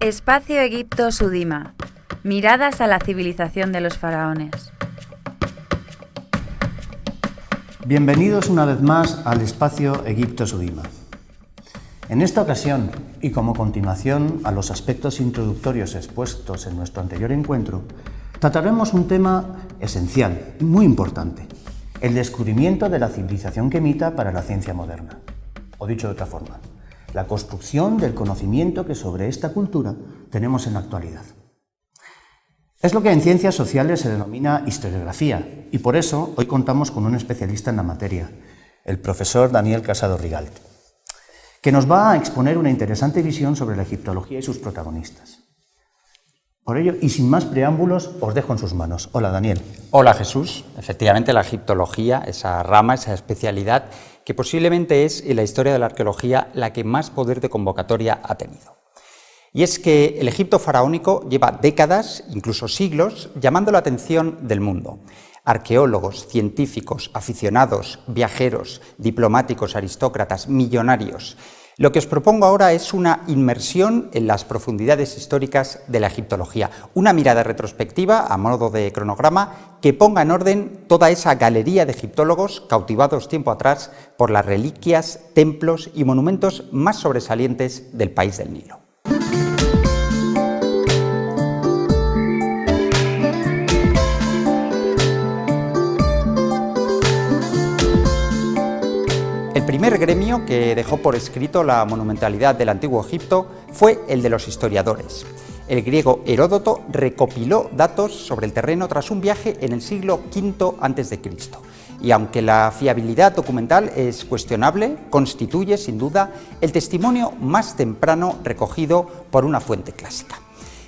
Espacio Egipto Sudima. Miradas a la civilización de los faraones. Bienvenidos una vez más al Espacio Egipto Sudima. En esta ocasión, y como continuación a los aspectos introductorios expuestos en nuestro anterior encuentro, trataremos un tema esencial y muy importante: el descubrimiento de la civilización quemita para la ciencia moderna. O dicho de otra forma, la construcción del conocimiento que sobre esta cultura tenemos en la actualidad. Es lo que en ciencias sociales se denomina historiografía, y por eso hoy contamos con un especialista en la materia, el profesor Daniel Casado Rigalt, que nos va a exponer una interesante visión sobre la egiptología y sus protagonistas. Por ello, y sin más preámbulos, os dejo en sus manos. Hola, Daniel. Hola, Jesús. Efectivamente, la egiptología, esa rama, esa especialidad, que posiblemente es en la historia de la arqueología la que más poder de convocatoria ha tenido. Y es que el Egipto faraónico lleva décadas, incluso siglos, llamando la atención del mundo. Arqueólogos, científicos, aficionados, viajeros, diplomáticos, aristócratas, millonarios. Lo que os propongo ahora es una inmersión en las profundidades históricas de la egiptología, una mirada retrospectiva, a modo de cronograma, que ponga en orden toda esa galería de egiptólogos cautivados tiempo atrás por las reliquias, templos y monumentos más sobresalientes del país del Nilo. El primer gremio que dejó por escrito la monumentalidad del Antiguo Egipto fue el de los historiadores. El griego Heródoto recopiló datos sobre el terreno tras un viaje en el siglo V a.C. Y aunque la fiabilidad documental es cuestionable, constituye sin duda el testimonio más temprano recogido por una fuente clásica.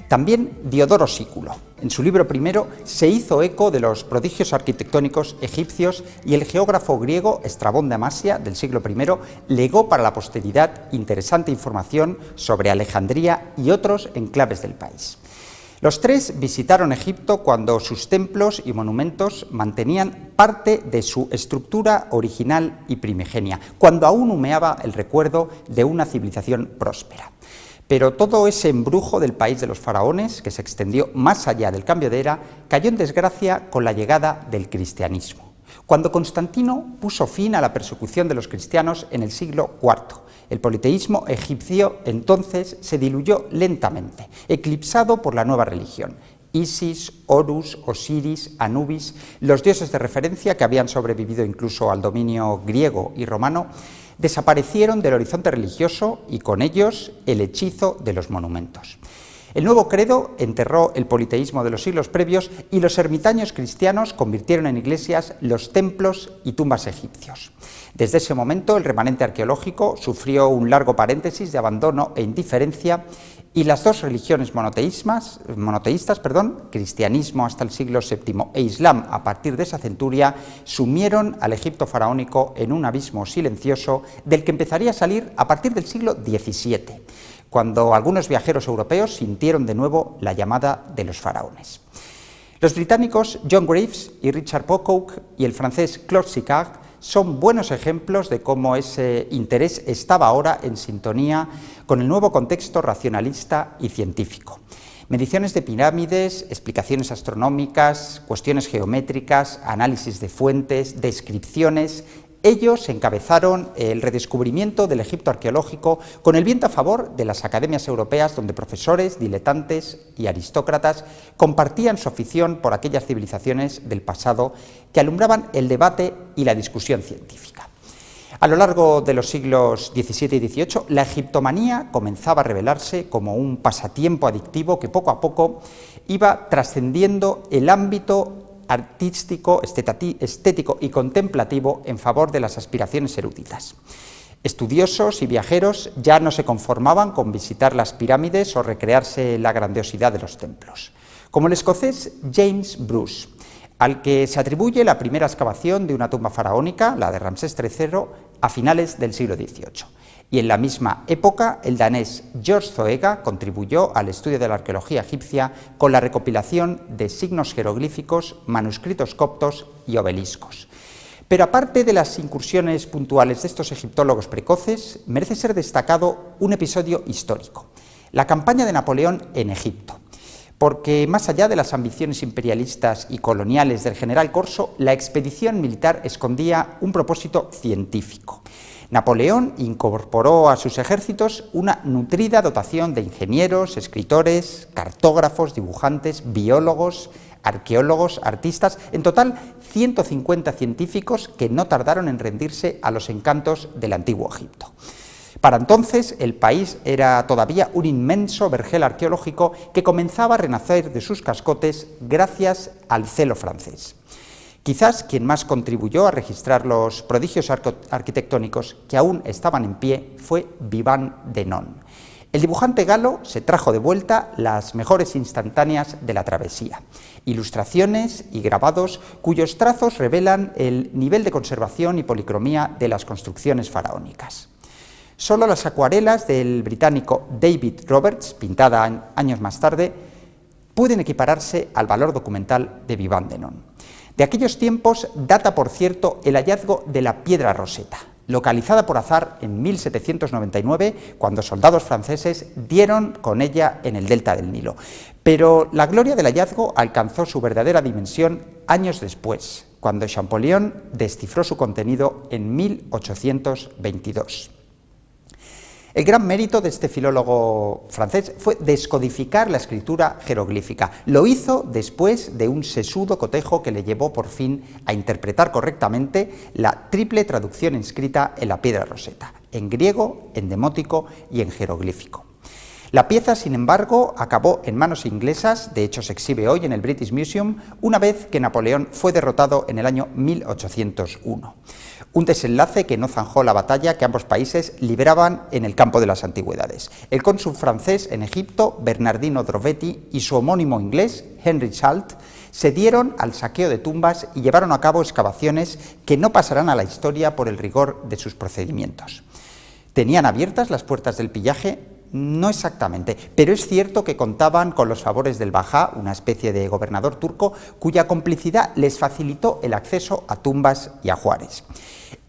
También Diodoro Sículo, en su libro primero, se hizo eco de los prodigios arquitectónicos egipcios, y el geógrafo griego Estrabón de Amasia, del siglo I, legó para la posteridad interesante información sobre Alejandría y otros enclaves del país. Los tres visitaron Egipto cuando sus templos y monumentos mantenían parte de su estructura original y primigenia, cuando aún humeaba el recuerdo de una civilización próspera. Pero todo ese embrujo del país de los faraones, que se extendió más allá del cambio de era, cayó en desgracia con la llegada del cristianismo. Cuando Constantino puso fin a la persecución de los cristianos en el siglo IV, el politeísmo egipcio entonces se diluyó lentamente, eclipsado por la nueva religión. Isis, Horus, Osiris, Anubis, los dioses de referencia que habían sobrevivido incluso al dominio griego y romano, desaparecieron del horizonte religioso y con ellos el hechizo de los monumentos. El nuevo credo enterró el politeísmo de los siglos previos y los ermitaños cristianos convirtieron en iglesias los templos y tumbas egipcios. Desde ese momento el remanente arqueológico sufrió un largo paréntesis de abandono e indiferencia, y las dos religiones monoteístas, cristianismo hasta el siglo VII e islam a partir de esa centuria, sumieron al Egipto faraónico en un abismo silencioso del que empezaría a salir a partir del siglo XVII, cuando algunos viajeros europeos sintieron de nuevo la llamada de los faraones. Los británicos John Graves y Richard Pocock y el francés Claude Sicard son buenos ejemplos de cómo ese interés estaba ahora en sintonía con el nuevo contexto racionalista y científico. Mediciones de pirámides, explicaciones astronómicas, cuestiones geométricas, análisis de fuentes, descripciones. Ellos encabezaron el redescubrimiento del Egipto arqueológico con el viento a favor de las academias europeas, donde profesores, diletantes y aristócratas compartían su afición por aquellas civilizaciones del pasado que alumbraban el debate y la discusión científica. A lo largo de los siglos XVII y XVIII, la egiptomanía comenzaba a revelarse como un pasatiempo adictivo que poco a poco iba trascendiendo el ámbito artístico, estético y contemplativo en favor de las aspiraciones eruditas. Estudiosos y viajeros ya no se conformaban con visitar las pirámides o recrearse en la grandiosidad de los templos, como el escocés James Bruce, al que se atribuye la primera excavación de una tumba faraónica, la de Ramsés III, a finales del siglo XVIII. Y en la misma época, el danés George Zoega contribuyó al estudio de la arqueología egipcia con la recopilación de signos jeroglíficos, manuscritos coptos y obeliscos. Pero aparte de las incursiones puntuales de estos egiptólogos precoces, merece ser destacado un episodio histórico, la campaña de Napoleón en Egipto, porque más allá de las ambiciones imperialistas y coloniales del general Corso, la expedición militar escondía un propósito científico. Napoleón incorporó a sus ejércitos una nutrida dotación de ingenieros, escritores, cartógrafos, dibujantes, biólogos, arqueólogos, artistas, en total 150 científicos que no tardaron en rendirse a los encantos del antiguo Egipto. Para entonces el país era todavía un inmenso vergel arqueológico que comenzaba a renacer de sus cascotes gracias al celo francés. Quizás quien más contribuyó a registrar los prodigios arquitectónicos que aún estaban en pie fue Vivant Denon. El dibujante galo se trajo de vuelta las mejores instantáneas de la travesía, ilustraciones y grabados cuyos trazos revelan el nivel de conservación y policromía de las construcciones faraónicas. Solo las acuarelas del británico David Roberts, pintada años más tarde, pueden equipararse al valor documental de Vivant Denon. De aquellos tiempos data, por cierto, el hallazgo de la piedra Rosetta, localizada por azar en 1799, cuando soldados franceses dieron con ella en el delta del Nilo. Pero la gloria del hallazgo alcanzó su verdadera dimensión años después, cuando Champollion descifró su contenido en 1822. El gran mérito de este filólogo francés fue descodificar la escritura jeroglífica. Lo hizo después de un sesudo cotejo que le llevó por fin a interpretar correctamente la triple traducción inscrita en la piedra Rosetta, en griego, en demótico y en jeroglífico. La pieza, sin embargo, acabó en manos inglesas, de hecho se exhibe hoy en el British Museum, una vez que Napoleón fue derrotado en el año 1801. Un desenlace que no zanjó la batalla que ambos países libraban en el campo de las antigüedades. El cónsul francés en Egipto, Bernardino Drovetti, y su homónimo inglés, Henry Salt, se dieron al saqueo de tumbas y llevaron a cabo excavaciones que no pasarán a la historia por el rigor de sus procedimientos. ¿Tenían abiertas las puertas del pillaje? No exactamente, pero es cierto que contaban con los favores del Bajá, una especie de gobernador turco, cuya complicidad les facilitó el acceso a tumbas y ajuares.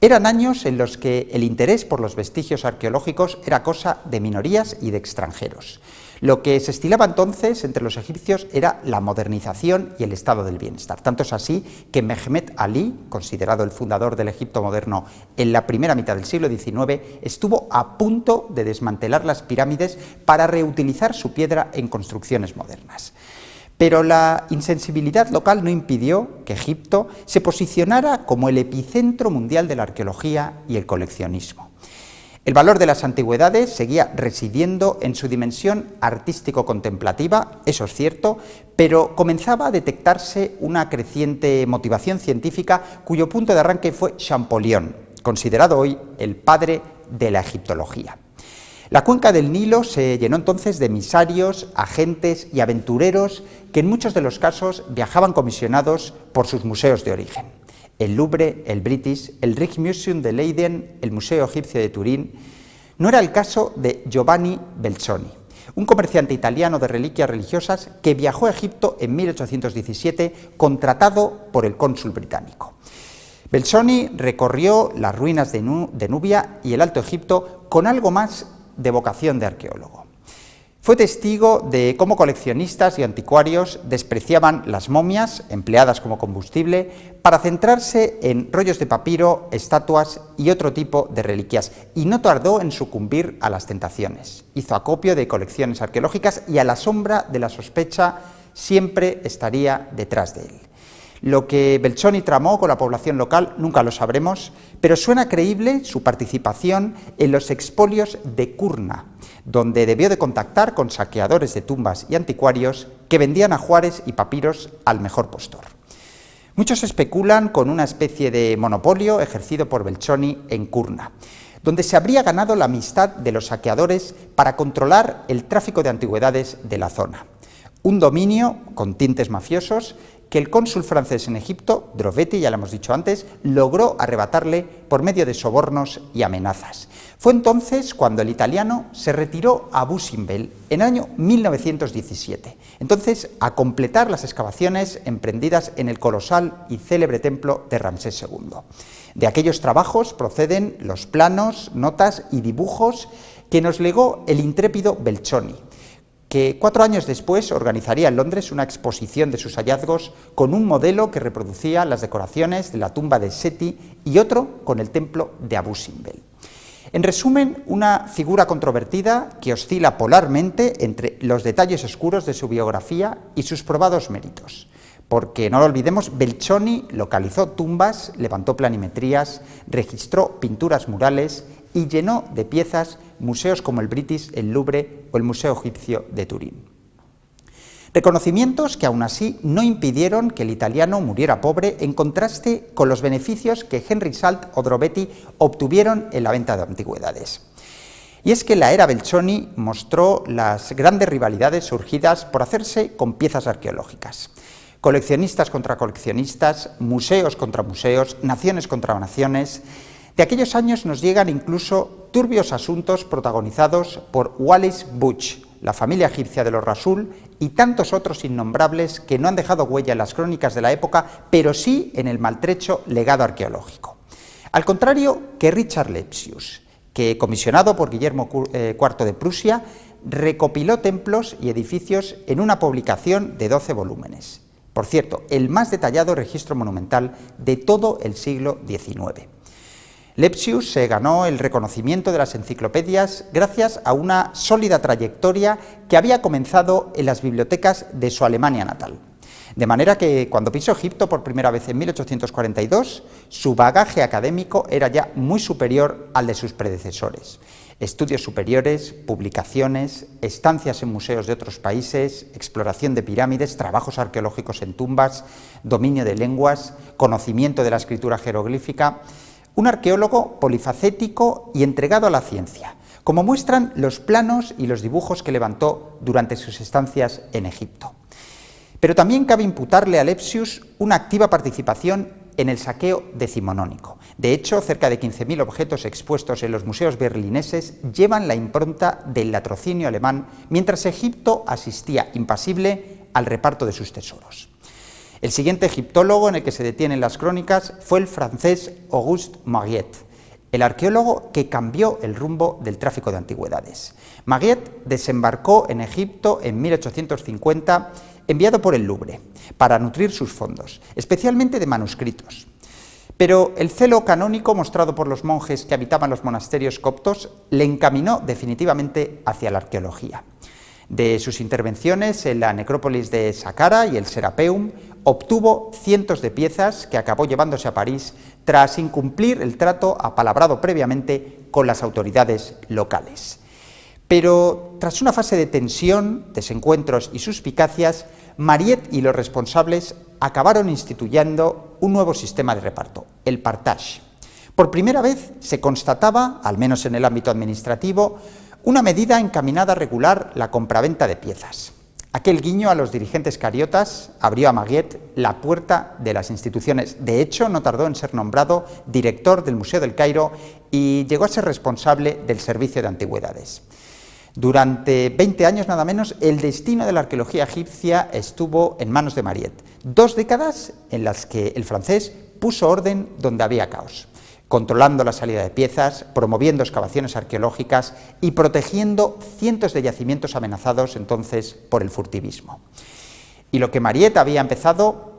Eran años en los que el interés por los vestigios arqueológicos era cosa de minorías y de extranjeros. Lo que se estilaba entonces entre los egipcios era la modernización y el estado del bienestar. Tanto es así que Mehmet Ali, considerado el fundador del Egipto moderno en la primera mitad del siglo XIX, estuvo a punto de desmantelar las pirámides para reutilizar su piedra en construcciones modernas. Pero la insensibilidad local no impidió que Egipto se posicionara como el epicentro mundial de la arqueología y el coleccionismo. El valor de las antigüedades seguía residiendo en su dimensión artístico-contemplativa, eso es cierto, pero comenzaba a detectarse una creciente motivación científica cuyo punto de arranque fue Champollion, considerado hoy el padre de la egiptología. La cuenca del Nilo se llenó entonces de emisarios, agentes y aventureros que en muchos de los casos viajaban comisionados por sus museos de origen. El Louvre, el British, el Rijksmuseum de Leiden, el Museo Egipcio de Turín. No era el caso de Giovanni Belzoni, un comerciante italiano de reliquias religiosas que viajó a Egipto en 1817 contratado por el cónsul británico. Belzoni recorrió las ruinas de Nubia y el Alto Egipto con algo más de vocación de arqueólogo. Fue testigo de cómo coleccionistas y anticuarios despreciaban las momias, empleadas como combustible, para centrarse en rollos de papiro, estatuas y otro tipo de reliquias, y no tardó en sucumbir a las tentaciones. Hizo acopio de colecciones arqueológicas y a la sombra de la sospecha siempre estaría detrás de él. Lo que Belzoni tramó con la población local nunca lo sabremos, pero suena creíble su participación en los expolios de Kurna, donde debió de contactar con saqueadores de tumbas y anticuarios que vendían ajuares y papiros al mejor postor. Muchos especulan con una especie de monopolio ejercido por Belzoni en Kurna, donde se habría ganado la amistad de los saqueadores para controlar el tráfico de antigüedades de la zona. un dominio con tintes mafiosos que el cónsul francés en Egipto, Drovetti, ya lo hemos dicho antes, logró arrebatarle por medio de sobornos y amenazas. Fue entonces cuando el italiano se retiró a Abu Simbel en el año 1917, entonces a completar las excavaciones emprendidas en el colosal y célebre templo de Ramsés II. De aquellos trabajos proceden los planos, notas y dibujos que nos legó el intrépido Beltroni, que 4 años después organizaría en Londres una exposición de sus hallazgos con un modelo que reproducía las decoraciones de la tumba de Seti y otro con el templo de Abu Simbel. En resumen, una figura controvertida que oscila polarmente entre los detalles oscuros de su biografía y sus probados méritos. Porque, no lo olvidemos, Beltroni localizó tumbas, levantó planimetrías, registró pinturas murales y llenó de piezas museos como el British, el Louvre o el Museo Egipcio de Turín. Reconocimientos que aún así no impidieron que el italiano muriera pobre en contraste con los beneficios que Henry Salt o Drovetti obtuvieron en la venta de antigüedades. Y es que la era Beltroni mostró las grandes rivalidades surgidas por hacerse con piezas arqueológicas. Coleccionistas contra coleccionistas, museos contra museos, naciones contra naciones. De aquellos años nos llegan incluso turbios asuntos protagonizados por Wallis Budge, la familia egipcia de los Rasul y tantos otros innombrables que no han dejado huella en las crónicas de la época, pero sí en el maltrecho legado arqueológico. Al contrario que Richard Lepsius, que, comisionado por Guillermo IV de Prusia, recopiló templos y edificios en una publicación de 12 volúmenes. Por cierto, el más detallado registro monumental de todo el siglo XIX. Lepsius se ganó el reconocimiento de las enciclopedias gracias a una sólida trayectoria que había comenzado en las bibliotecas de su Alemania natal. De manera que cuando pisó Egipto por primera vez en 1842, su bagaje académico era ya muy superior al de sus predecesores. Estudios superiores, publicaciones, estancias en museos de otros países, exploración de pirámides, trabajos arqueológicos en tumbas, dominio de lenguas, conocimiento de la escritura jeroglífica. Un arqueólogo polifacético y entregado a la ciencia, como muestran los planos y los dibujos que levantó durante sus estancias en Egipto. Pero también cabe imputarle a Lepsius una activa participación en el saqueo decimonónico. De hecho, cerca de 15.000 objetos expuestos en los museos berlineses llevan la impronta del latrocinio alemán, mientras Egipto asistía impasible al reparto de sus tesoros. El siguiente egiptólogo en el que se detienen las crónicas fue el francés Auguste Mariette, el arqueólogo que cambió el rumbo del tráfico de antigüedades. Mariette desembarcó en Egipto en 1850, enviado por el Louvre, para nutrir sus fondos, especialmente de manuscritos. Pero el celo canónico mostrado por los monjes que habitaban los monasterios coptos le encaminó definitivamente hacia la arqueología. De sus intervenciones en la necrópolis de Saqqara y el Serapeum, obtuvo cientos de piezas que acabó llevándose a París tras incumplir el trato apalabrado previamente con las autoridades locales. Pero tras una fase de tensión, desencuentros y suspicacias, Mariette y los responsables acabaron instituyendo un nuevo sistema de reparto, el partage. Por primera vez se constataba, al menos en el ámbito administrativo, una medida encaminada a regular la compraventa de piezas. Aquel guiño a los dirigentes cariotas abrió a Mariette la puerta de las instituciones. De hecho, no tardó en ser nombrado director del Museo del Cairo y llegó a ser responsable del servicio de antigüedades. Durante 20 años nada menos, el destino de la arqueología egipcia estuvo en manos de Mariette. 2 décadas en las que el francés puso orden donde había caos, controlando la salida de piezas, promoviendo excavaciones arqueológicas y protegiendo cientos de yacimientos amenazados entonces por el furtivismo. Y lo que Mariette había empezado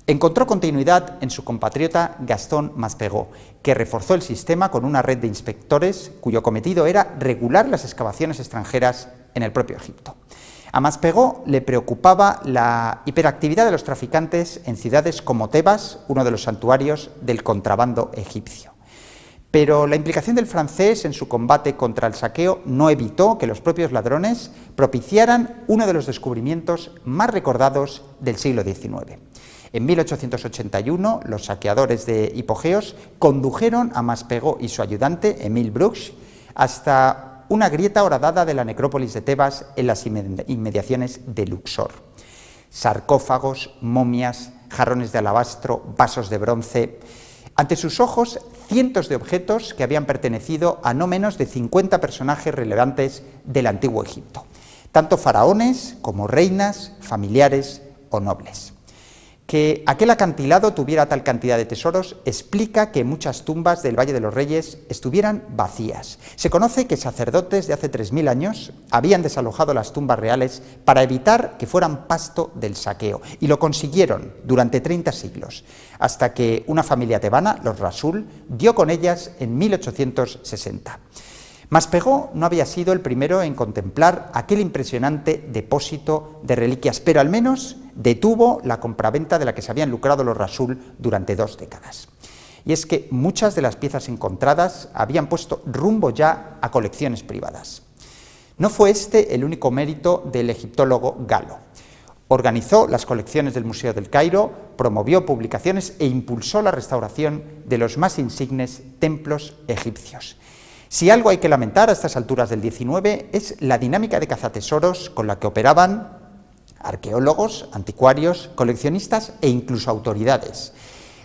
encontró continuidad en su compatriota Gaston Maspero, que reforzó el sistema con una red de inspectores cuyo cometido era regular las excavaciones extranjeras en el propio Egipto. A Maspero le preocupaba la hiperactividad de los traficantes en ciudades como Tebas, uno de los santuarios del contrabando egipcio. Pero la implicación del francés en su combate contra el saqueo no evitó que los propios ladrones propiciaran uno de los descubrimientos más recordados del siglo XIX. En 1881, los saqueadores de Hipogeos condujeron a Maspero y su ayudante, Émile Bruch, hasta una grieta horadada de la necrópolis de Tebas en las inmediaciones de Luxor. Sarcófagos, momias, jarrones de alabastro, vasos de bronce. Ante sus ojos, cientos de objetos que habían pertenecido a no menos de 50 personajes relevantes del antiguo Egipto, tanto faraones como reinas, familiares o nobles. Que aquel acantilado tuviera tal cantidad de tesoros explica que muchas tumbas del Valle de los Reyes estuvieran vacías. Se conoce que sacerdotes de hace 3000 años habían desalojado las tumbas reales para evitar que fueran pasto del saqueo, y lo consiguieron durante 30 siglos, hasta que una familia tebana, los Rasul, dio con ellas en 1860. Maspero no había sido el primero en contemplar aquel impresionante depósito de reliquias, pero al menos detuvo la compraventa de la que se habían lucrado los Rasul durante 2 décadas. Y es que muchas de las piezas encontradas habían puesto rumbo ya a colecciones privadas. No fue este el único mérito del egiptólogo Galo. Organizó las colecciones del Museo del Cairo, promovió publicaciones e impulsó la restauración de los más insignes templos egipcios. Si algo hay que lamentar a estas alturas del XIX es la dinámica de cazatesoros con la que operaban arqueólogos, anticuarios, coleccionistas e incluso autoridades.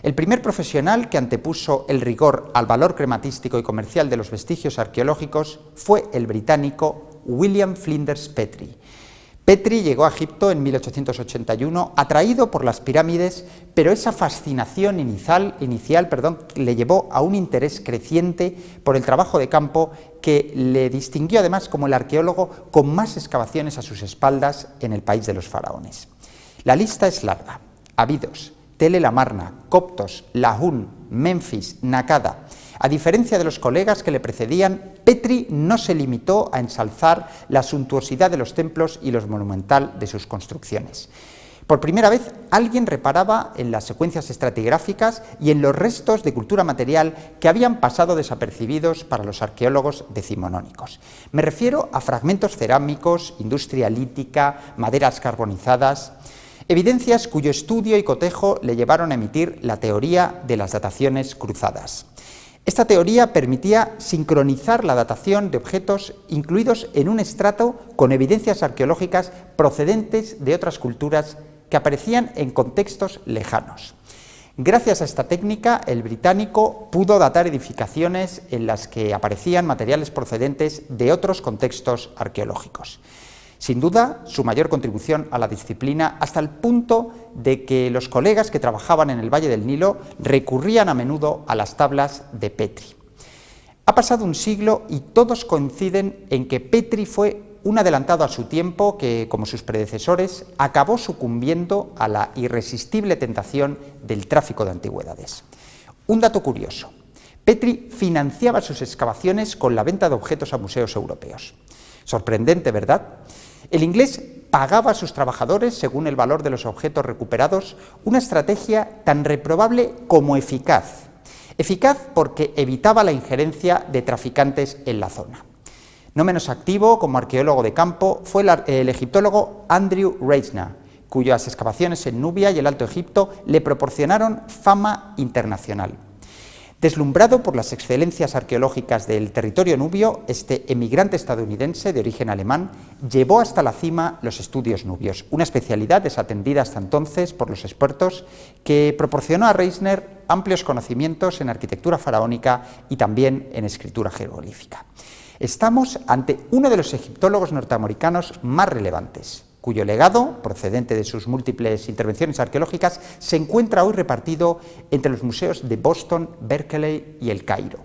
El primer profesional que antepuso el rigor al valor crematístico y comercial de los vestigios arqueológicos fue el británico William Flinders Petrie. Petrie llegó a Egipto en 1881 atraído por las pirámides, pero esa fascinación inicial le llevó a un interés creciente por el trabajo de campo que le distinguió además como el arqueólogo con más excavaciones a sus espaldas en el país de los faraones. La lista es larga: Abidos, Tel el Amarna, Coptos, Lahun, Memphis, Nakada. A diferencia de los colegas que le precedían, Petrie no se limitó a ensalzar la suntuosidad de los templos y lo monumental de sus construcciones. Por primera vez, alguien reparaba en las secuencias estratigráficas y en los restos de cultura material que habían pasado desapercibidos para los arqueólogos decimonónicos. Me refiero a fragmentos cerámicos, industria lítica, maderas carbonizadas, evidencias cuyo estudio y cotejo le llevaron a emitir la teoría de las dataciones cruzadas. Esta teoría permitía sincronizar la datación de objetos incluidos en un estrato con evidencias arqueológicas procedentes de otras culturas que aparecían en contextos lejanos. Gracias a esta técnica, el británico pudo datar edificaciones en las que aparecían materiales procedentes de otros contextos arqueológicos. Sin duda, su mayor contribución a la disciplina, hasta el punto de que los colegas que trabajaban en el Valle del Nilo recurrían a menudo a las tablas de Petrie. Ha pasado un siglo y todos coinciden en que Petrie fue un adelantado a su tiempo que, como sus predecesores, acabó sucumbiendo a la irresistible tentación del tráfico de antigüedades. Un dato curioso: Petrie financiaba sus excavaciones con la venta de objetos a museos europeos. Sorprendente, ¿verdad? El inglés pagaba a sus trabajadores según el valor de los objetos recuperados, una estrategia tan reprobable como eficaz. Eficaz porque evitaba la injerencia de traficantes en la zona. No menos activo como arqueólogo de campo fue el egiptólogo Andrew Reisner, cuyas excavaciones en Nubia y el Alto Egipto le proporcionaron fama internacional. Deslumbrado por las excelencias arqueológicas del territorio nubio, este emigrante estadounidense de origen alemán llevó hasta la cima los estudios nubios, una especialidad desatendida hasta entonces por los expertos, que proporcionó a Reisner amplios conocimientos en arquitectura faraónica y también en escritura jeroglífica. Estamos ante uno de los egiptólogos norteamericanos más relevantes, cuyo legado, procedente de sus múltiples intervenciones arqueológicas, se encuentra hoy repartido entre los museos de Boston, Berkeley y El Cairo.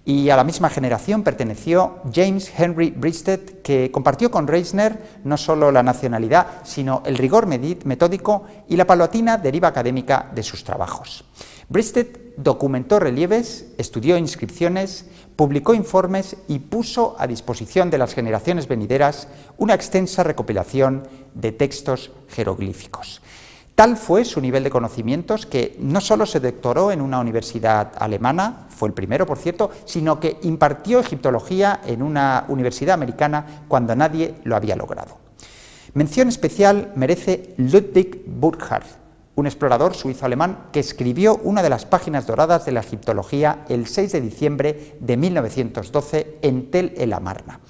Y a la misma generación perteneció James Henry Breasted, que compartió con Reisner no solo la nacionalidad, sino el rigor metódico y la paulatina deriva académica de sus trabajos. Breasted documentó relieves, estudió inscripciones, publicó informes y puso a disposición de las generaciones venideras una extensa recopilación de textos jeroglíficos. Tal fue su nivel de conocimientos que no solo se doctoró en una universidad alemana, fue el primero por cierto, sino que impartió egiptología en una universidad americana cuando nadie lo había logrado. Mención especial merece Ludwig Burckhardt, un explorador suizo-alemán que escribió una de las páginas doradas de la egiptología el 6 de diciembre de 1912 en Tel el Amarna.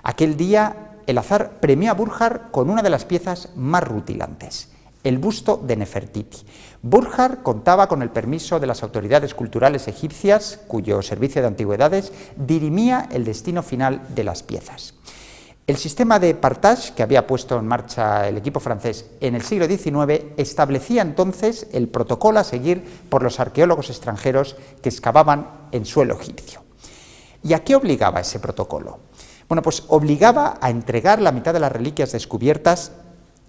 Aquel día, el azar premió a Burckhardt con una de las piezas más rutilantes, el busto de Nefertiti. Burckhardt contaba con el permiso de las autoridades culturales egipcias, cuyo servicio de antigüedades dirimía el destino final de las piezas. El sistema de partage que había puesto en marcha el equipo francés en el siglo XIX establecía entonces el protocolo a seguir por los arqueólogos extranjeros que excavaban en suelo egipcio. ¿Y a qué obligaba ese protocolo? Bueno, pues obligaba a entregar la mitad de las reliquias descubiertas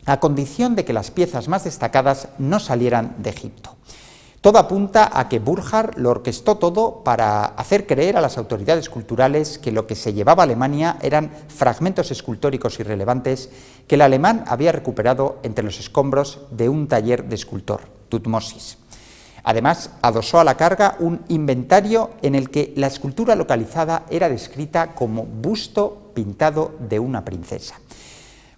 a condición de que las piezas más destacadas no salieran de Egipto. Todo apunta a que Burckhardt lo orquestó todo para hacer creer a las autoridades culturales que lo que se llevaba a Alemania eran fragmentos escultóricos irrelevantes que el alemán había recuperado entre los escombros de un taller de escultor, Tutmosis. Además, adosó a la carga un inventario en el que la escultura localizada era descrita como busto pintado de una princesa.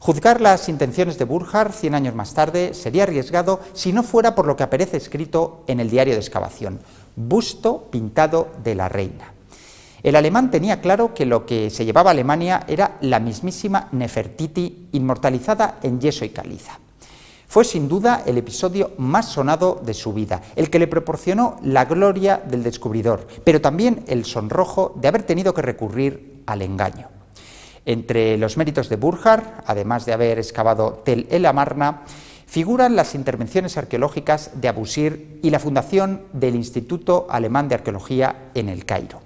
Juzgar las intenciones de Burckhardt 100 años más tarde sería arriesgado si no fuera por lo que aparece escrito en el diario de excavación: busto pintado de la reina. El alemán tenía claro que lo que se llevaba a Alemania era la mismísima Nefertiti inmortalizada en yeso y caliza. Fue sin duda el episodio más sonado de su vida, el que le proporcionó la gloria del descubridor, pero también el sonrojo de haber tenido que recurrir al engaño. Entre los méritos de Burckhardt, además de haber excavado Tel el Amarna, figuran las intervenciones arqueológicas de Abusir y la fundación del Instituto Alemán de Arqueología en El Cairo.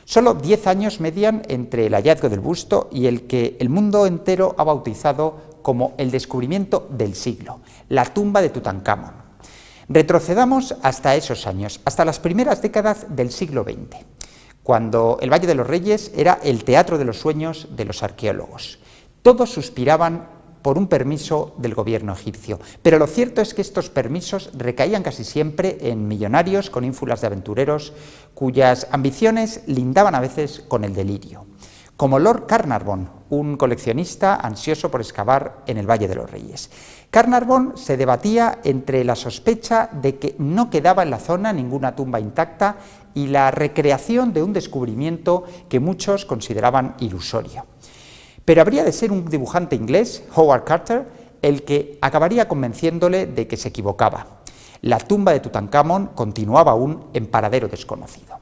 Solo 10 años median entre el hallazgo del busto y el que el mundo entero ha bautizado como el descubrimiento del siglo, la tumba de Tutankamón. Retrocedamos hasta esos años, hasta las primeras décadas del siglo XX. Cuando el Valle de los Reyes era el teatro de los sueños de los arqueólogos. Todos suspiraban por un permiso del gobierno egipcio, pero lo cierto es que estos permisos recaían casi siempre en millonarios con ínfulas de aventureros cuyas ambiciones lindaban a veces con el delirio, como Lord Carnarvon, un coleccionista ansioso por excavar en el Valle de los Reyes. Carnarvon se debatía entre la sospecha de que no quedaba en la zona ninguna tumba intacta y la recreación de un descubrimiento que muchos consideraban ilusorio. Pero habría de ser un dibujante inglés, Howard Carter, el que acabaría convenciéndole de que se equivocaba. La tumba de Tutankamón continuaba aún en paradero desconocido.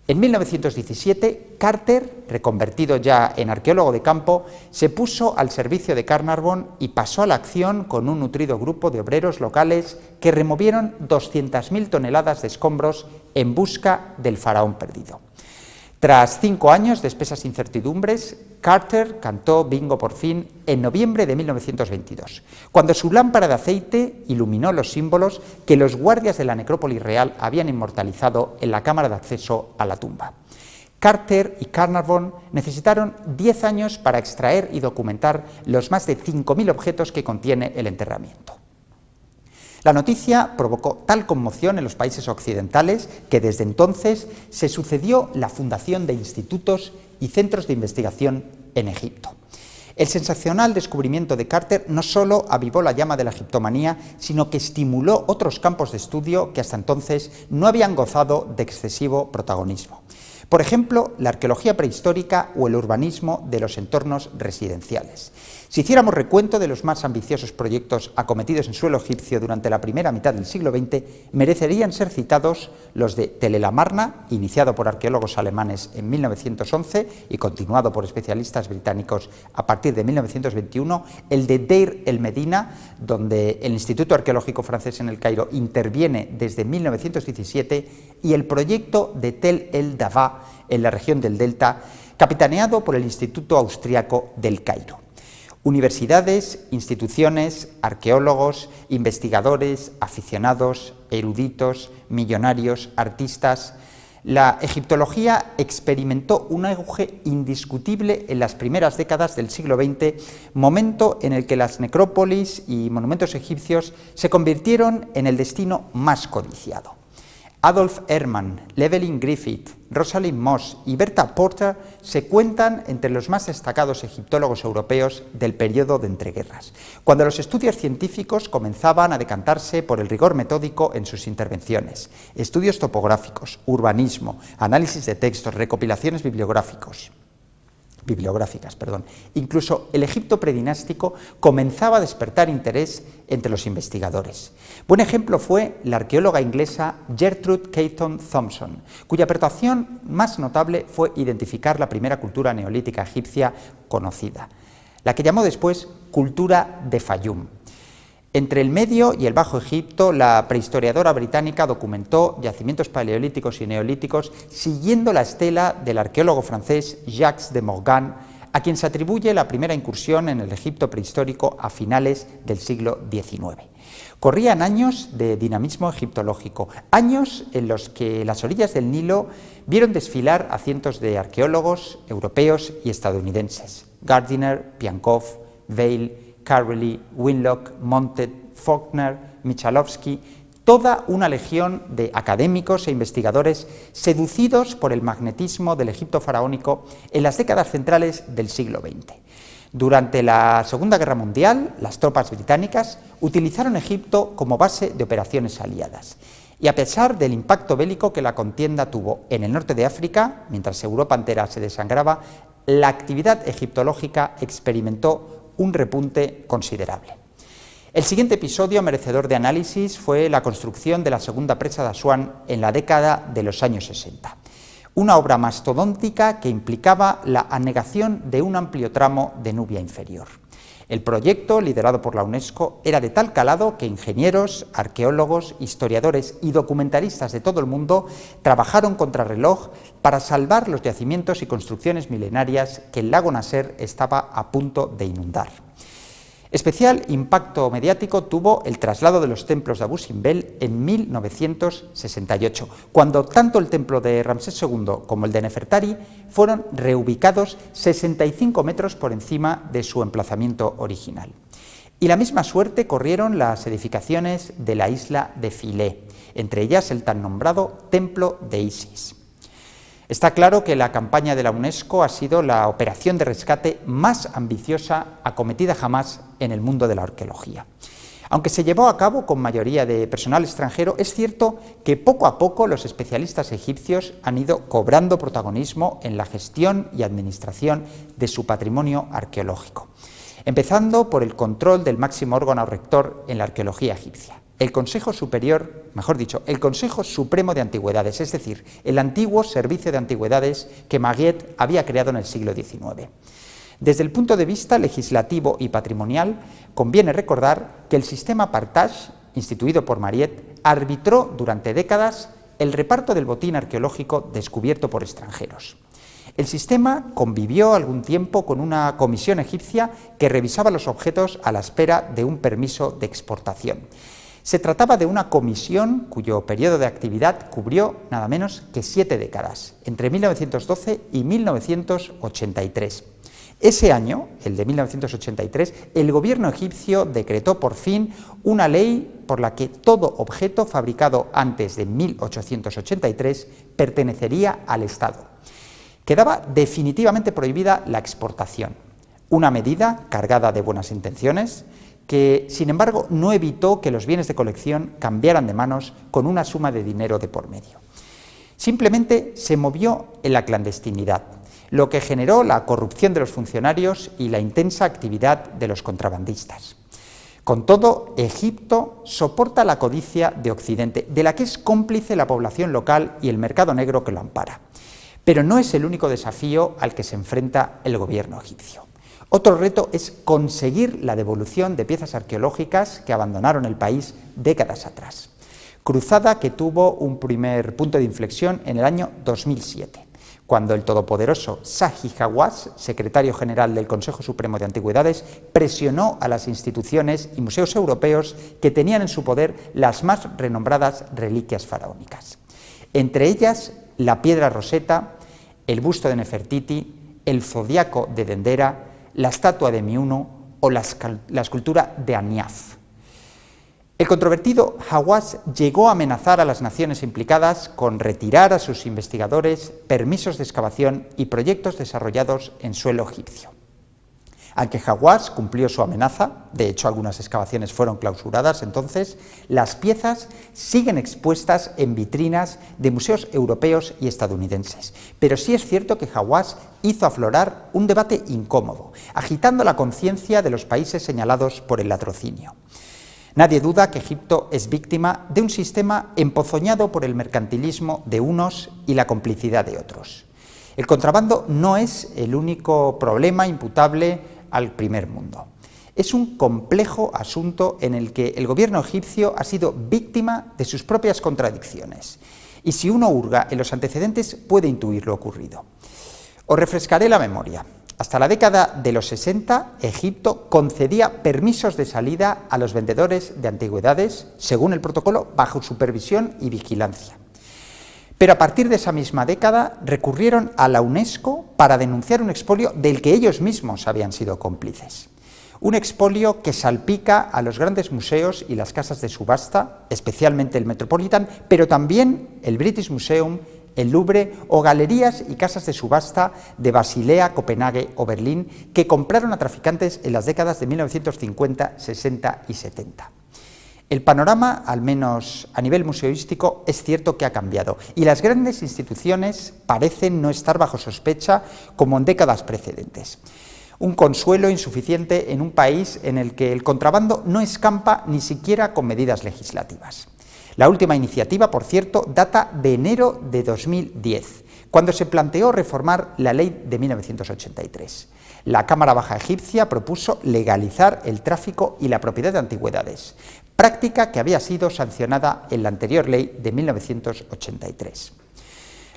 En 1917, Carter, reconvertido ya en arqueólogo de campo, se puso al servicio de Carnarvon y pasó a la acción con un nutrido grupo de obreros locales que removieron 200.000 toneladas de escombros en busca del faraón perdido. Tras 5 años de espesas incertidumbres, Carter cantó bingo por fin en noviembre de 1922, cuando su lámpara de aceite iluminó los símbolos que los guardias de la necrópolis real habían inmortalizado en la cámara de acceso a la tumba. Carter y Carnarvon necesitaron 10 años para extraer y documentar los más de 5.000 objetos que contiene el enterramiento. La noticia provocó tal conmoción en los países occidentales que desde entonces se sucedió la fundación de institutos y centros de investigación en Egipto. El sensacional descubrimiento de Carter no solo avivó la llama de la egiptomanía, sino que estimuló otros campos de estudio que hasta entonces no habían gozado de excesivo protagonismo. Por ejemplo, la arqueología prehistórica o el urbanismo de los entornos residenciales. Si hiciéramos recuento de los más ambiciosos proyectos acometidos en suelo egipcio durante la primera mitad del siglo XX, merecerían ser citados los de Tel el Amarna, iniciado por arqueólogos alemanes en 1911 y continuado por especialistas británicos a partir de 1921, el de Deir el Medina, donde el Instituto Arqueológico Francés en El Cairo interviene desde 1917, y el proyecto de Tel el Dava, en la región del Delta, capitaneado por el Instituto Austriaco del Cairo. Universidades, instituciones, arqueólogos, investigadores, aficionados, eruditos, millonarios, artistas. La egiptología experimentó un auge indiscutible en las primeras décadas del siglo XX, momento en el que las necrópolis y monumentos egipcios se convirtieron en el destino más codiciado. Adolf Ehrman, Llewellyn Griffith, Rosalind Moss y Bertha Porter se cuentan entre los más destacados egiptólogos europeos del periodo de entreguerras, cuando los estudios científicos comenzaban a decantarse por el rigor metódico en sus intervenciones, estudios topográficos, urbanismo, análisis de textos, recopilaciones bibliográficas. Incluso el Egipto predinástico comenzaba a despertar interés entre los investigadores. Buen ejemplo fue la arqueóloga inglesa Gertrude Caton Thompson, cuya aportación más notable fue identificar la primera cultura neolítica egipcia conocida, la que llamó después cultura de Fayum. Entre el Medio y el Bajo Egipto, la prehistoriadora británica documentó yacimientos paleolíticos y neolíticos siguiendo la estela del arqueólogo francés Jacques de Morgan, a quien se atribuye la primera incursión en el Egipto prehistórico a finales del siglo XIX. Corrían años de dinamismo egiptológico, años en los que las orillas del Nilo vieron desfilar a cientos de arqueólogos europeos y estadounidenses: Gardiner, Piankov, Vail, Carley, Winlock, Montet, Faulkner, Michalowski, toda una legión de académicos e investigadores seducidos por el magnetismo del Egipto faraónico en las décadas centrales del siglo XX. Durante la Segunda Guerra Mundial, las tropas británicas utilizaron Egipto como base de operaciones aliadas. Y a pesar del impacto bélico que la contienda tuvo en el norte de África, mientras Europa entera se desangraba, la actividad egiptológica experimentó un repunte considerable. El siguiente episodio merecedor de análisis fue la construcción de la segunda presa de Asuán en la década de los años 60. Una obra mastodóntica que implicaba la anegación de un amplio tramo de Nubia inferior. El proyecto, liderado por la UNESCO, era de tal calado que ingenieros, arqueólogos, historiadores y documentalistas de todo el mundo trabajaron contrarreloj para salvar los yacimientos y construcciones milenarias que el lago Nasser estaba a punto de inundar. Especial impacto mediático tuvo el traslado de los templos de Abu Simbel en 1968, cuando tanto el templo de Ramsés II como el de Nefertari fueron reubicados 65 metros por encima de su emplazamiento original. Y la misma suerte corrieron las edificaciones de la isla de Philae, entre ellas el tan nombrado Templo de Isis. Está claro que la campaña de la UNESCO ha sido la operación de rescate más ambiciosa acometida jamás en el mundo de la arqueología. Aunque se llevó a cabo con mayoría de personal extranjero, es cierto que poco a poco los especialistas egipcios han ido cobrando protagonismo en la gestión y administración de su patrimonio arqueológico, empezando por el control del máximo órgano rector en la arqueología egipcia, el Consejo Supremo de Antigüedades, es decir, el antiguo Servicio de Antigüedades que Mariette había creado en el siglo XIX. Desde el punto de vista legislativo y patrimonial, conviene recordar que el sistema Partage, instituido por Mariette, arbitró durante décadas el reparto del botín arqueológico descubierto por extranjeros. El sistema convivió algún tiempo con una comisión egipcia que revisaba los objetos a la espera de un permiso de exportación. Se trataba de una comisión cuyo periodo de actividad cubrió nada menos que 7 décadas, entre 1912 y 1983. Ese año, el de 1983, el gobierno egipcio decretó por fin una ley por la que todo objeto fabricado antes de 1883 pertenecería al Estado. Quedaba definitivamente prohibida la exportación, una medida cargada de buenas intenciones que, sin embargo, no evitó que los bienes de colección cambiaran de manos con una suma de dinero de por medio. Simplemente se movió en la clandestinidad, lo que generó la corrupción de los funcionarios y la intensa actividad de los contrabandistas. Con todo, Egipto soporta la codicia de Occidente, de la que es cómplice la población local y el mercado negro que lo ampara. Pero no es el único desafío al que se enfrenta el gobierno egipcio. Otro reto es conseguir la devolución de piezas arqueológicas que abandonaron el país décadas atrás. Cruzada que tuvo un primer punto de inflexión en el año 2007, cuando el todopoderoso Zahi Hawass, secretario general del Consejo Supremo de Antigüedades, presionó a las instituciones y museos europeos que tenían en su poder las más renombradas reliquias faraónicas. Entre ellas, la piedra Rosetta, el busto de Nefertiti, el zodiaco de Dendera, la estatua de Miuno o la escultura de Aniaf. El controvertido Hawass llegó a amenazar a las naciones implicadas con retirar a sus investigadores permisos de excavación y proyectos desarrollados en suelo egipcio. Aunque Hawass cumplió su amenaza, de hecho algunas excavaciones fueron clausuradas entonces, las piezas siguen expuestas en vitrinas de museos europeos y estadounidenses. Pero sí es cierto que Hawass hizo aflorar un debate incómodo, agitando la conciencia de los países señalados por el latrocinio. Nadie duda que Egipto es víctima de un sistema empozoñado por el mercantilismo de unos y la complicidad de otros. El contrabando no es el único problema imputable al primer mundo. Es un complejo asunto en el que el gobierno egipcio ha sido víctima de sus propias contradicciones. Y si uno hurga en los antecedentes puede intuir lo ocurrido. Os refrescaré la memoria. Hasta la década de los 60, Egipto concedía permisos de salida a los vendedores de antigüedades, según el protocolo, bajo supervisión y vigilancia. Pero a partir de esa misma década recurrieron a la UNESCO para denunciar un expolio del que ellos mismos habían sido cómplices. Un expolio que salpica a los grandes museos y las casas de subasta, especialmente el Metropolitan, pero también el British Museum, el Louvre o galerías y casas de subasta de Basilea, Copenhague o Berlín, que compraron a traficantes en las décadas de 1950, 60 y 70. El panorama, al menos a nivel museístico, es cierto que ha cambiado y las grandes instituciones parecen no estar bajo sospecha como en décadas precedentes. Un consuelo insuficiente en un país en el que el contrabando no escampa ni siquiera con medidas legislativas. La última iniciativa, por cierto, data de enero de 2010, cuando se planteó reformar la ley de 1983. La Cámara Baja egipcia propuso legalizar el tráfico y la propiedad de antigüedades, práctica que había sido sancionada en la anterior ley de 1983.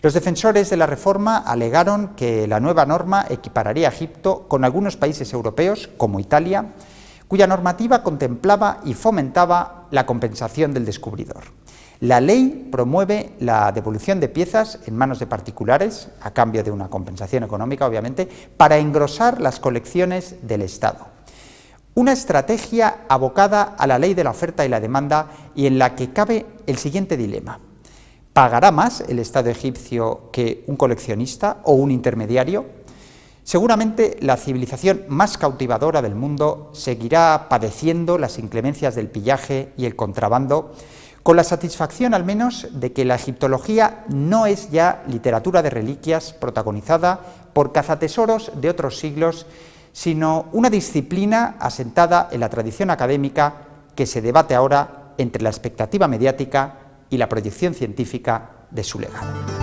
Los defensores de la reforma alegaron que la nueva norma equipararía a Egipto con algunos países europeos, como Italia, cuya normativa contemplaba y fomentaba la compensación del descubridor. La ley promueve la devolución de piezas en manos de particulares, a cambio de una compensación económica, obviamente, para engrosar las colecciones del Estado. Una estrategia abocada a la ley de la oferta y la demanda y en la que cabe el siguiente dilema. ¿Pagará más el Estado egipcio que un coleccionista o un intermediario? Seguramente la civilización más cautivadora del mundo seguirá padeciendo las inclemencias del pillaje y el contrabando, con la satisfacción al menos de que la egiptología no es ya literatura de reliquias protagonizada por cazatesoros de otros siglos, sino una disciplina asentada en la tradición académica que se debate ahora entre la expectativa mediática y la proyección científica de su legado.